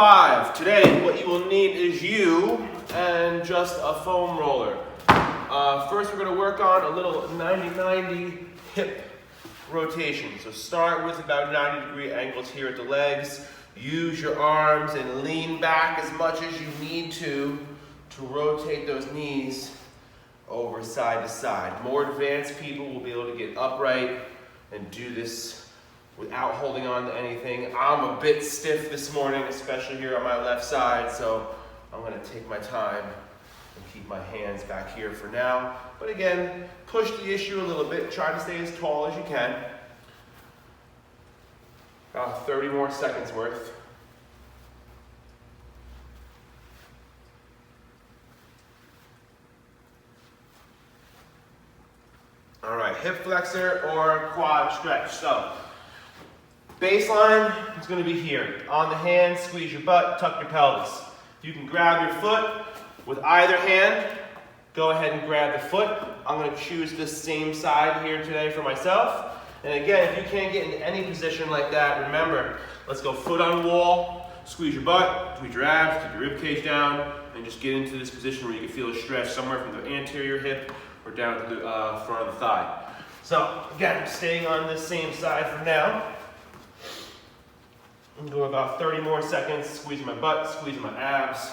5. Today, what you will need is you and just a foam roller. First, we're going to work on a little 90-90 hip rotation. So start with about 90-degree angles here at the legs. Use your arms and lean back as much as you need to rotate those knees over side to side. More advanced people will be able to get upright and do this without holding on to anything. I'm a bit stiff this morning, especially here on my left side, so I'm going to take my time and keep my hands back here for now. But again, push the issue a little bit. Try to stay as tall as you can. About 30 more seconds worth. All right, hip flexor or quad stretch. So, baseline is going to be here. On the hand, squeeze your butt, tuck your pelvis. You can grab your foot with either hand. Go ahead and grab the foot. I'm going to choose the same side here today for myself. And again, if you can't get into any position like that, remember, let's go foot on wall, squeeze your butt, squeeze your abs, keep your rib cage down, and just get into this position where you can feel a stretch somewhere from the anterior hip or down to the front of the thigh. So again, staying on this same side for now. I'm going to go about 30 more seconds, squeezing my butt, squeezing my abs.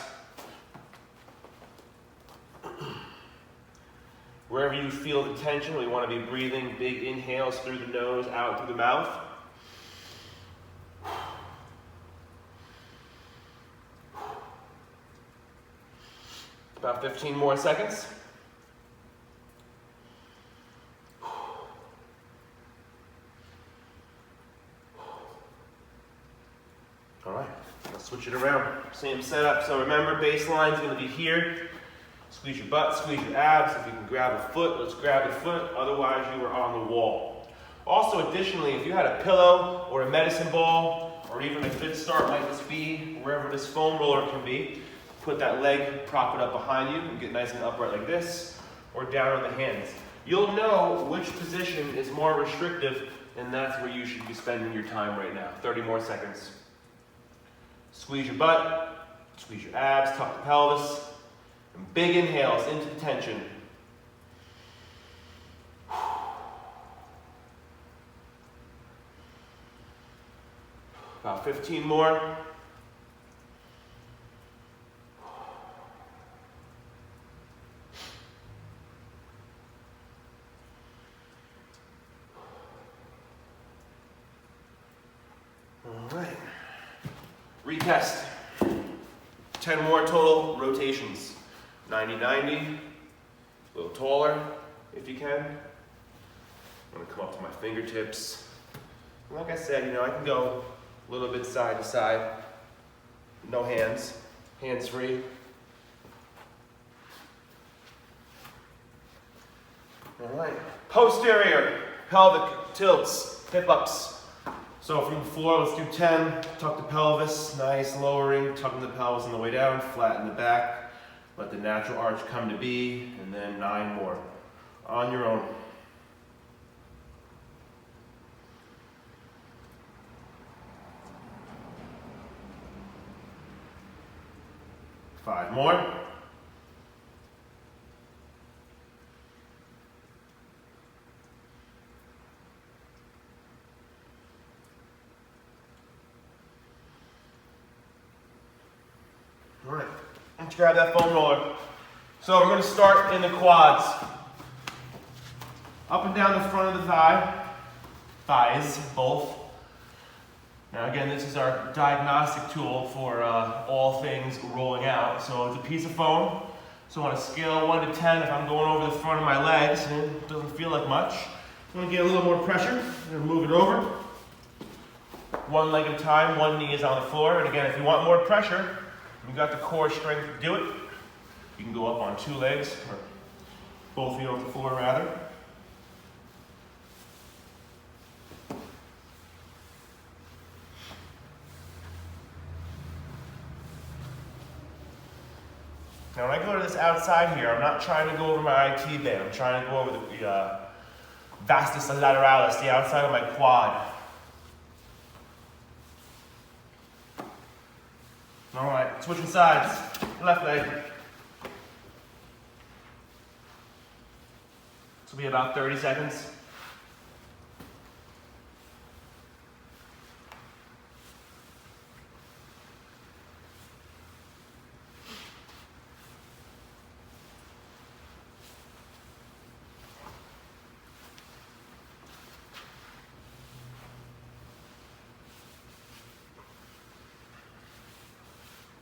Wherever you feel the tension, we want to be breathing big inhales through the nose, out through the mouth. About 15 more seconds. All right, let's switch it around. Same setup. So remember, baseline is going to be here. Squeeze your butt, squeeze your abs. If you can grab a foot, let's grab the foot. Otherwise, you are on the wall. Also, additionally, if you had a pillow or a medicine ball, or even a good start like this be, wherever this foam roller can be, put that leg, prop it up behind you, and get nice and upright like this, or down on the hands. You'll know which position is more restrictive, and that's where you should be spending your time right now. 30 more seconds. Squeeze your butt, squeeze your abs, tuck the pelvis, and big inhales into the tension. About 15 more. All right. Retest. 10 more total rotations. 90-90. A little taller if you can. I'm going to come up to my fingertips. And like I said, I can go a little bit side to side. No hands. Hands free. All right. Posterior pelvic tilts, hip ups. So from the floor, let's do 10. Tuck the pelvis, nice lowering, tucking the pelvis on the way down, flatten the back, let the natural arch come to be, and then 9 more. On your own. Five more. All right, let's grab that foam roller. So we're going to start in the quads. Up and down the front of the thighs, both. Now again, this is our diagnostic tool for all things rolling out. So it's a piece of foam. So on a scale of 1 to 10, if I'm going over the front of my legs and it doesn't feel like much, I'm going to get a little more pressure. I'm going to move it over. One leg at a time, one knee is on the floor. And again, if you want more pressure, you've got the core strength to do it. You can go up on 2 legs, or both feet on the floor rather. Now when I go to this outside here, I'm not trying to go over my IT band. I'm trying to go over the vastus lateralis, the outside of my quad. All right, switching sides. Left leg. This will be about 30 seconds.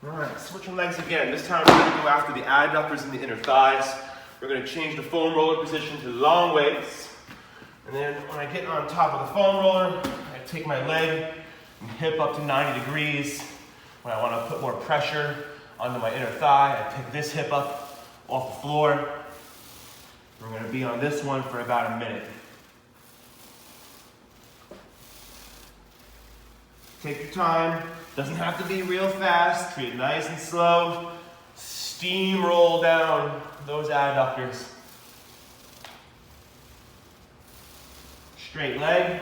All right, switching legs again. This time we're going to go after the adductors and the inner thighs. We're going to change the foam roller position to long legs. And then when I get on top of the foam roller, I take my leg and hip up to 90 degrees. When I want to put more pressure onto my inner thigh, I pick this hip up off the floor. We're going to be on this one for about a minute. Take your time. Doesn't have to be real fast. Treat it nice and slow. Steamroll down those adductors. Straight leg.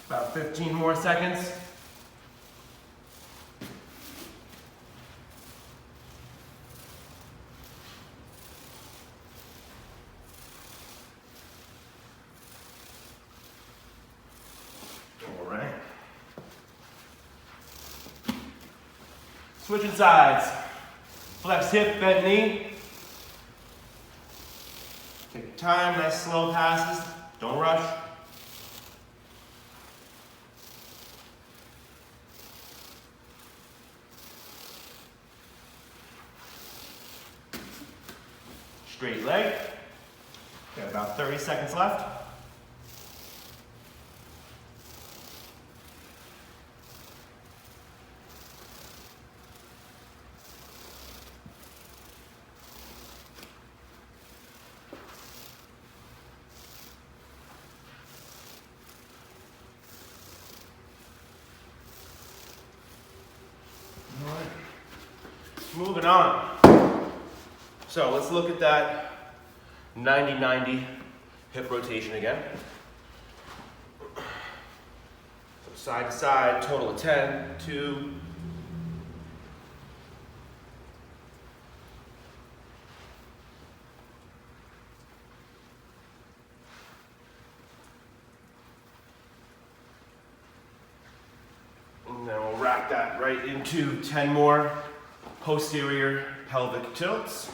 About 15 more seconds. Switching sides. Flex hip, bent knee. Take your time, nice slow passes. Don't rush. Straight leg. Got about 30 seconds left. Moving on. So let's look at that 90-90 hip rotation again. So side to side, total of 10, 2, 'and then we'll wrap that right into 10 more posterior pelvic tilts.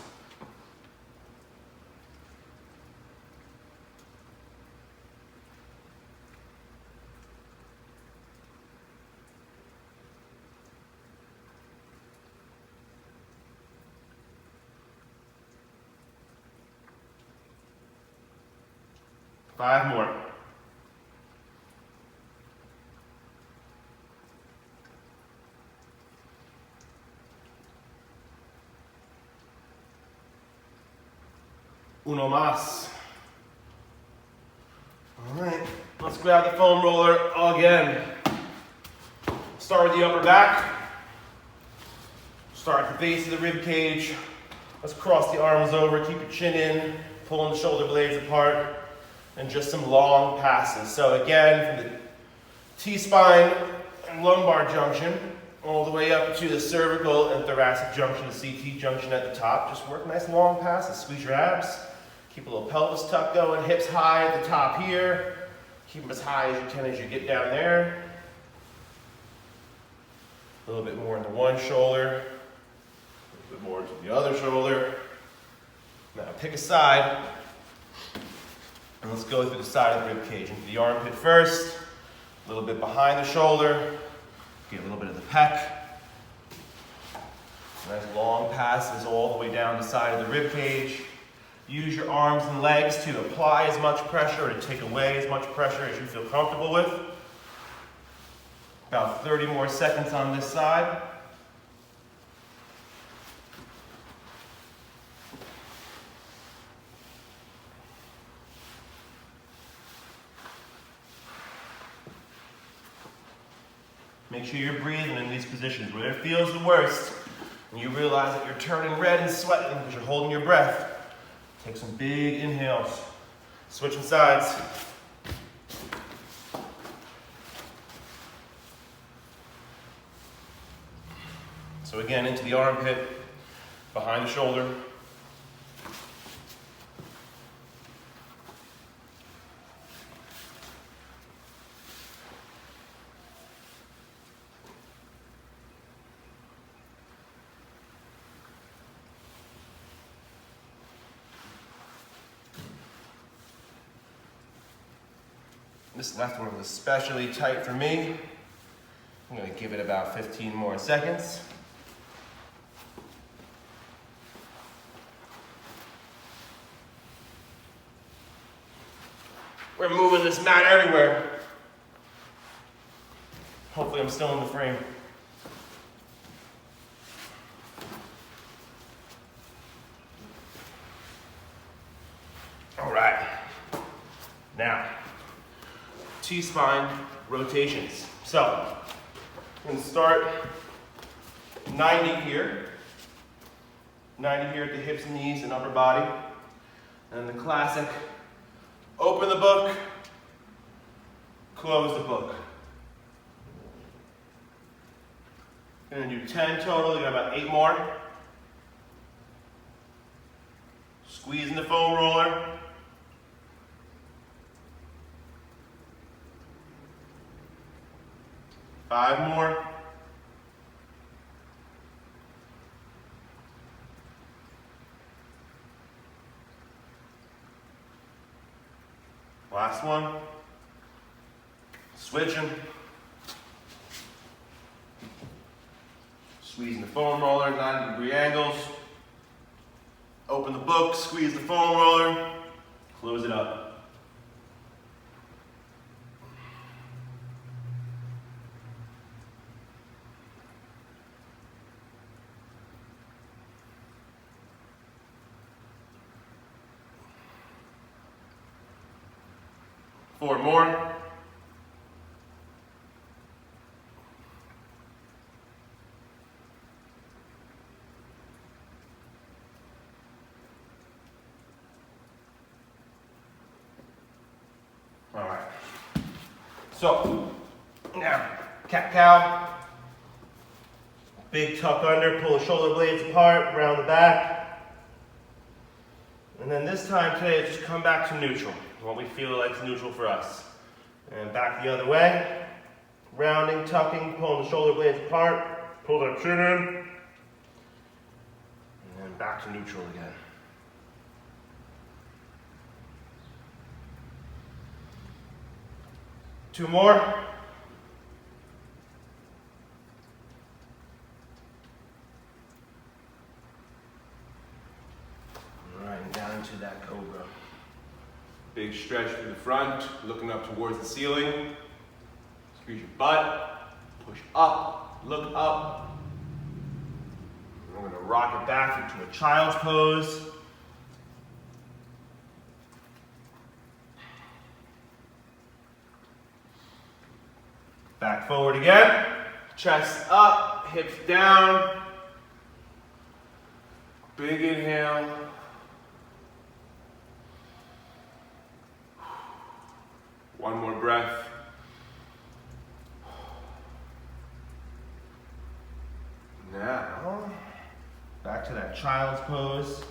Five more. Uno más. All right, let's grab the foam roller again. Start with the upper back. Start at the base of the rib cage. Let's cross the arms over, keep your chin in, pulling the shoulder blades apart, and just some long passes. So again, from the T-spine and lumbar junction, all the way up to the cervical and thoracic junction, the CT junction at the top. Just work nice long passes, squeeze your abs. Keep a little pelvis tuck going, hips high at the top here. Keep them as high as you can as you get down there. A little bit more into one shoulder, a little bit more into the other shoulder. Now pick a side, and let's go through the side of the rib cage. Into the armpit first, a little bit behind the shoulder, get a little bit of the pec. Nice long passes all the way down the side of the rib cage. Use your arms and legs to apply as much pressure or to take away as much pressure as you feel comfortable with. About 30 more seconds on this side. Make sure you're breathing in these positions. Where it feels the worst, and you realize that you're turning red and sweating because you're holding your breath, take some big inhales. Switching sides. So again, into the armpit, behind the shoulder. This left one was especially tight for me. I'm going to give it about 15 more seconds. We're moving this mat everywhere. Hopefully I'm still in the frame. All right. Now, T-spine rotations. So, we're going to start 90 here. 90 here at the hips, knees, and upper body. And the classic, open the book, close the book. We're going to do 10 total, you got about 8 more. Squeezing the foam roller. 5 more. Last one. Switching. Squeezing the foam roller, 90-degree angles. Open the book, squeeze the foam roller, close it up. Four more. All right. So now, cat-cow. Big tuck under, pull the shoulder blades apart, round the back. And then this time today, just come back to neutral. What we feel like is neutral for us. And back the other way. Rounding, tucking, pulling the shoulder blades apart. Pull that chin in. And then back to neutral again. Two more. All right, and down to that cobra. Big stretch through the front, looking up towards the ceiling. Squeeze your butt, push up, look up. And we're gonna rock it back into a child's pose. Back forward again. Chest up, hips down. Big inhale. One more breath. Now, back to that child's pose.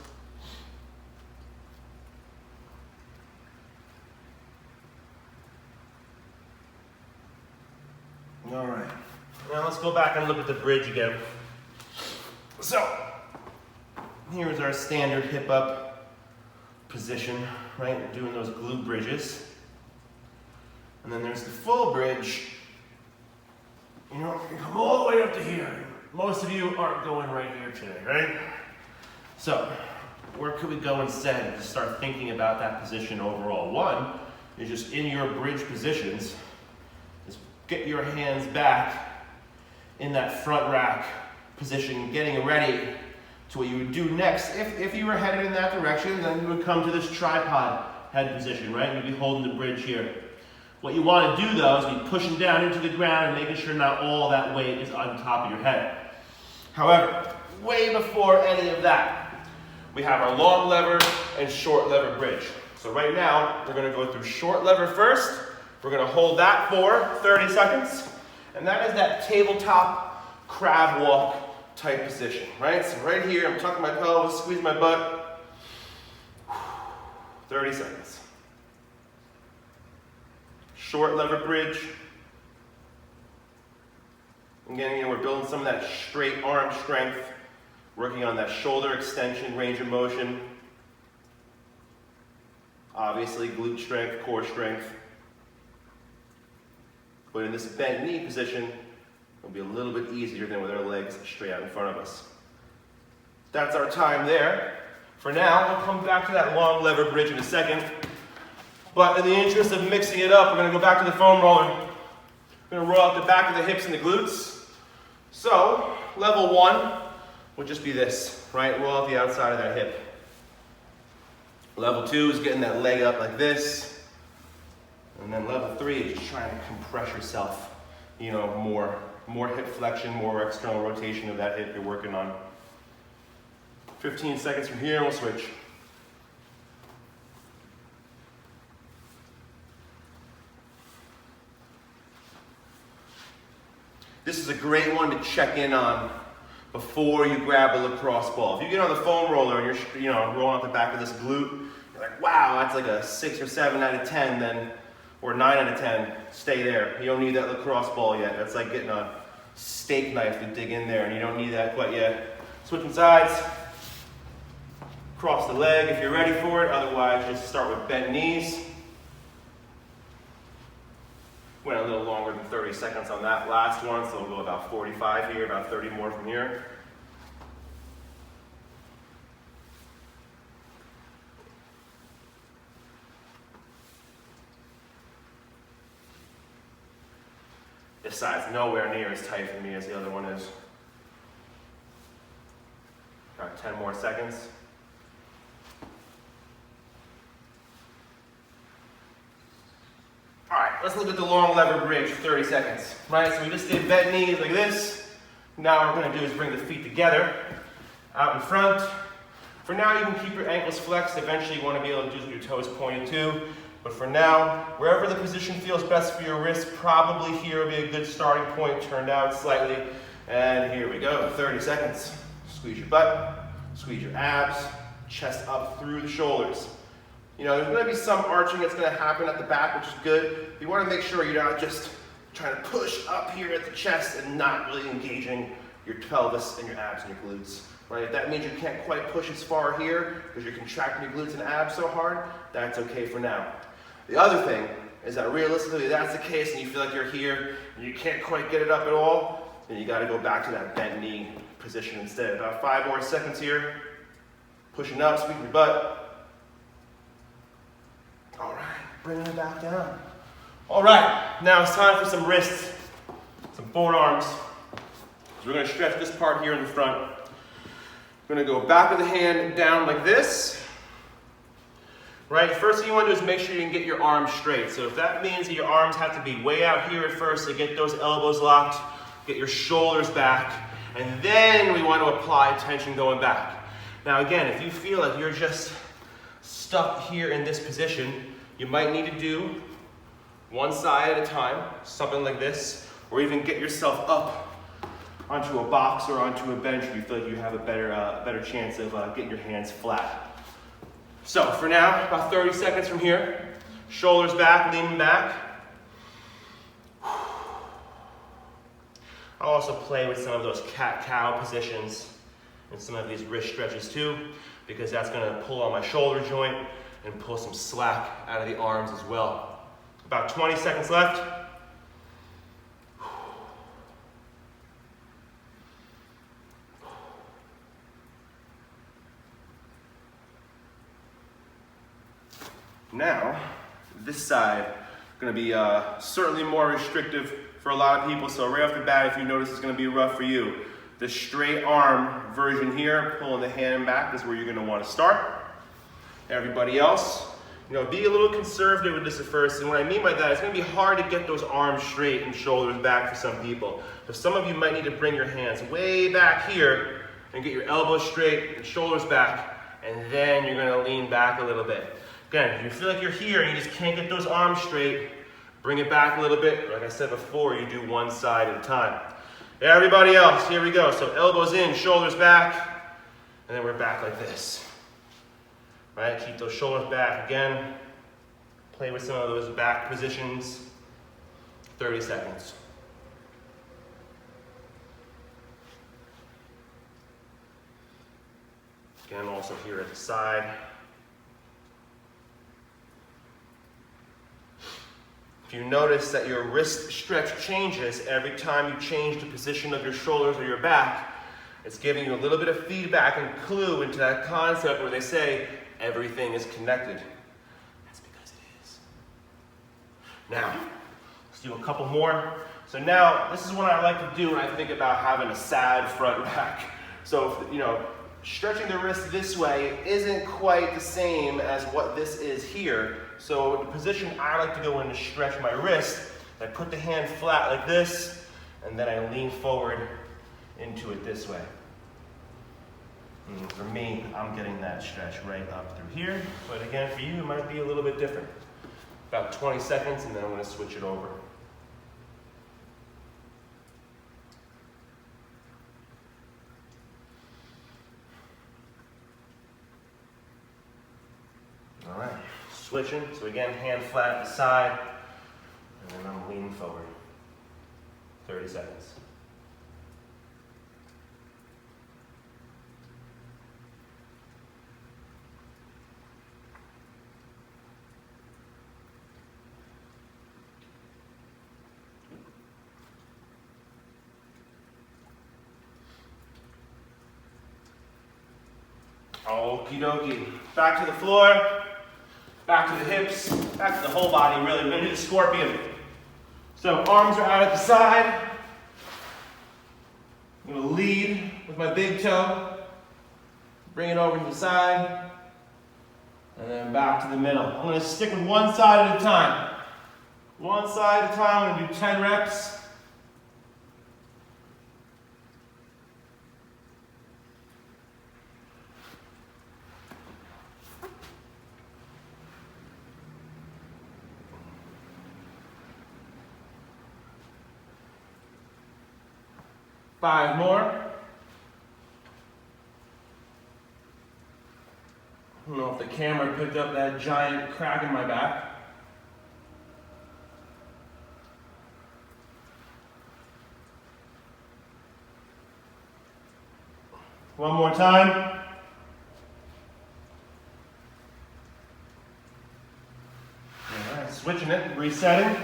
All right, now let's go back and look at the bridge again. So, here's our standard hip up position, right? We're doing those glute bridges. And then there's the full bridge. You know, you come all the way up to here. Most of you aren't going right here today, right? So, where could we go instead to start thinking about that position overall? One is just in your bridge positions, just get your hands back in that front rack position, getting ready to what you would do next. If you were headed in that direction, then you would come to this tripod head position, right? You'd be holding the bridge here. What you want to do though is be pushing down into the ground and making sure not all that weight is on top of your head. However, way before any of that, we have our long lever and short lever bridge. So right now, we're gonna go through short lever first. We're gonna hold that for 30 seconds. And that is that tabletop crab walk type position, right? So right here, I'm tucking my pelvis, squeezing my butt. 30 seconds. Short lever bridge. Again, we're building some of that straight arm strength, working on that shoulder extension, range of motion. Obviously, glute strength, core strength. But in this bent knee position, it'll be a little bit easier than with our legs straight out in front of us. That's our time there. For now, we'll come back to that long lever bridge in a second. But in the interest of mixing it up, we're going to go back to the foam roller. We're going to roll out the back of the hips and the glutes. So, level 1 would just be this, right? Roll out the outside of that hip. Level 2 is getting that leg up like this. And then level 3 is just trying to compress yourself, more hip flexion, more external rotation of that hip you're working on. 15 seconds from here, we'll switch. This is a great one to check in on before you grab a lacrosse ball. If you get on the foam roller and you're rolling out the back of this glute, you're like, wow, that's like a 6 or 7 out of 10, then, or 9 out of 10, stay there. You don't need that lacrosse ball yet. That's like getting a steak knife to dig in there, and you don't need that quite yet. Switching sides, cross the leg if you're ready for it. Otherwise, just start with bent knees. Went a little longer than 30 seconds on that last one, so we'll go about 45 here, about 30 more from here. This side's nowhere near as tight for me as the other one is. Got 10 more seconds. All right, let's look at the long lever bridge for 30 seconds. Right, so we just did bent knees like this. Now what we're gonna do is bring the feet together, out in front. For now, you can keep your ankles flexed. Eventually, you wanna be able to do this with your toes pointed too. But for now, wherever the position feels best for your wrist, probably here would be a good starting point. Turned out slightly, and here we go, 30 seconds. Squeeze your butt, squeeze your abs, chest up through the shoulders. There's gonna be some arching that's gonna happen at the back, which is good. You wanna make sure you're not just trying to push up here at the chest and not really engaging your pelvis and your abs and your glutes. Right? If that means you can't quite push as far here because you're contracting your glutes and abs so hard, that's okay for now. The other thing is that realistically, if that's the case and you feel like you're here and you can't quite get it up at all, then you gotta go back to that bent knee position instead. About 5 more seconds here. Pushing up, squeezing your butt. All right, bringing it back down. All right, now it's time for some wrists, some forearms. So we're gonna stretch this part here in the front. We're gonna go back of the hand down like this. Right, first thing you want to do is make sure you can get your arms straight. So if that means that your arms have to be way out here at first to get those elbows locked, get your shoulders back, and then we want to apply tension going back. Now again, if you feel like you're just stuck here in this position, you might need to do one side at a time, something like this, or even get yourself up onto a box or onto a bench where you feel like you have a better chance of getting your hands flat. So for now, about 30 seconds from here, shoulders back, leaning back. I'll also play with some of those cat-cow positions and some of these wrist stretches too, because that's gonna pull on my shoulder joint and pull some slack out of the arms as well. About 20 seconds left. Now, this side going to be certainly more restrictive for a lot of people. So right off the bat, if you notice, it's going to be rough for you. The straight arm version here, pulling the hand back, is where you're going to want to start. Everybody else, be a little conservative with this at first. And what I mean by that, it's going to be hard to get those arms straight and shoulders back for some people. So some of you might need to bring your hands way back here and get your elbows straight and shoulders back, and then you're gonna lean back a little bit. Again, if you feel like you're here and you just can't get those arms straight, bring it back a little bit. Like I said before, you do one side at a time. Everybody else, here we go. So elbows in, shoulders back, and then we're back like this. Right, keep those shoulders back again. Play with some of those back positions. 30 seconds. Again, also here at the side. If you notice that your wrist stretch changes every time you change the position of your shoulders or your back, it's giving you a little bit of feedback and clue into that concept where they say everything is connected. That's because it is. Now, let's do a couple more. So now, this is what I like to do when I think about having a sad front rack. So, you know, stretching the wrist this way isn't quite the same as what this is here. So the position I like to go in to stretch my wrist, I put the hand flat like this, and then I lean forward into it this way. And for me, I'm getting that stretch right up through here. But again, for you, it might be a little bit different. About 20 seconds, and then I'm going to switch it over. All right, switching. So again, hand flat at the side, and then I'm leaning forward. 30 seconds. Okie dokie. Back to the floor, back to the hips, back to the whole body, really. We're gonna do the scorpion. So arms are out at the side. I'm gonna lead with my big toe, bring it over to the side, and then back to the middle. I'm gonna stick with one side at a time. One side at a time, I'm gonna do 10 reps. Five more. I don't know if the camera picked up that giant crack in my back. One more time. All right, switching it, resetting.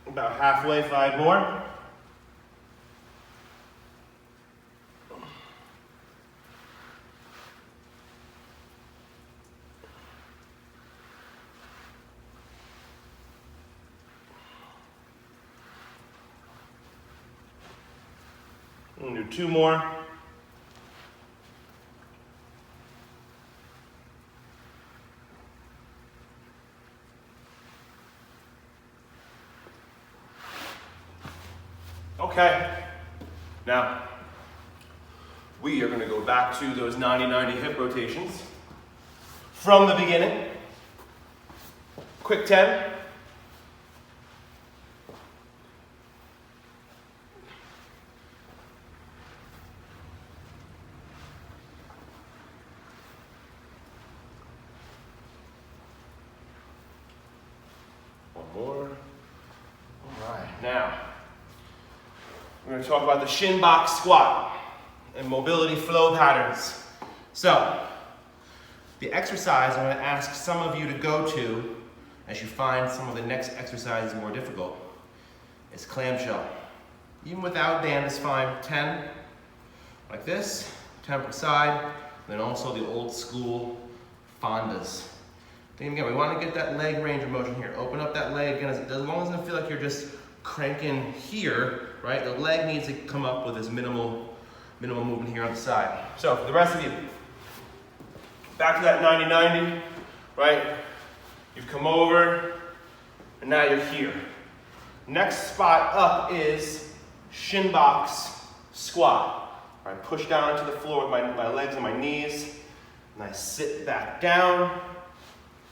About halfway, 5 more. I'm gonna do 2 more. Okay, now we are going to go back to those 90-90 hip rotations from the beginning. Quick 10. One more. All right, now we're going to talk about the shin box squat and mobility flow patterns. So, the exercise I'm going to ask some of you to go to as you find some of the next exercises more difficult is clamshell. Even without band is fine. 10 like this, 10 per side, and then also the old school fondas. Then again, we want to get that leg range of motion here. Open up that leg again, as long as it doesn't feel like you're just crank in here, right? The leg needs to come up with as minimal movement here on the side. So for the rest of you, back to that 90-90, right? You've come over, and now you're here. Next spot up is shin box squat. All right, push down to the floor with my legs and my knees, and I sit back down,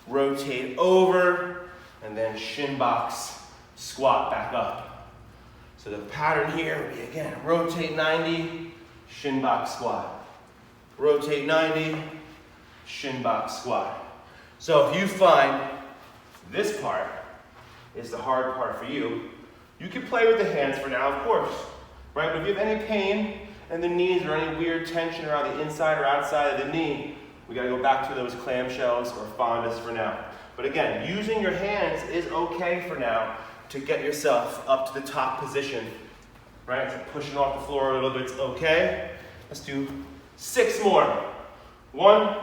rotate over, and then shin box squat back up. So the pattern here would be, again, rotate 90, shin box squat. Rotate 90, shin box squat. So if you find this part is the hard part for you, you can play with the hands for now, of course, right? But if you have any pain in the knees or any weird tension around the inside or outside of the knee, we gotta go back to those clamshells or fondas for now. But again, using your hands is okay for now to get yourself up to the top position, right? So pushing off the floor a little bit's okay. Let's do 6 more. 1,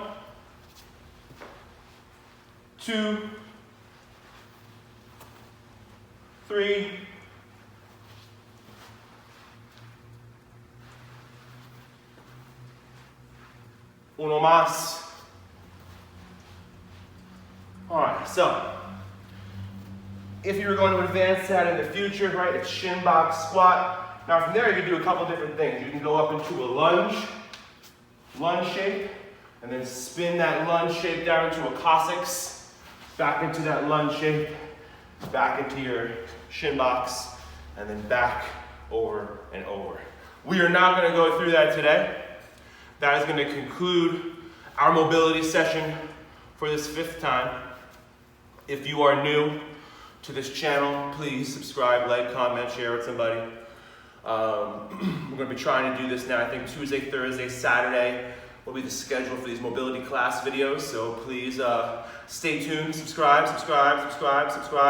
2, 3, 1 más. All right, so if you were going to advance that in the future, right, it's shin box squat. Now from there you can do a couple different things. You can go up into a lunge shape, and then spin that lunge shape down into a Cossacks, back into that lunge shape, back into your shin box, and then back over and over. We are not going to go through that today. That is going to conclude our mobility session for this 5th time. If you are new to this channel, please subscribe, like, comment, share with somebody. We're going to be trying to do this now. I think Tuesday, Thursday, Saturday will be the schedule for these mobility class videos. So please stay tuned, subscribe.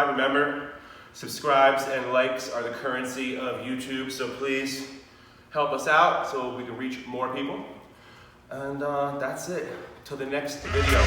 Remember, subscribes and likes are the currency of YouTube. So please help us out so we can reach more people. And that's it. Till the next video.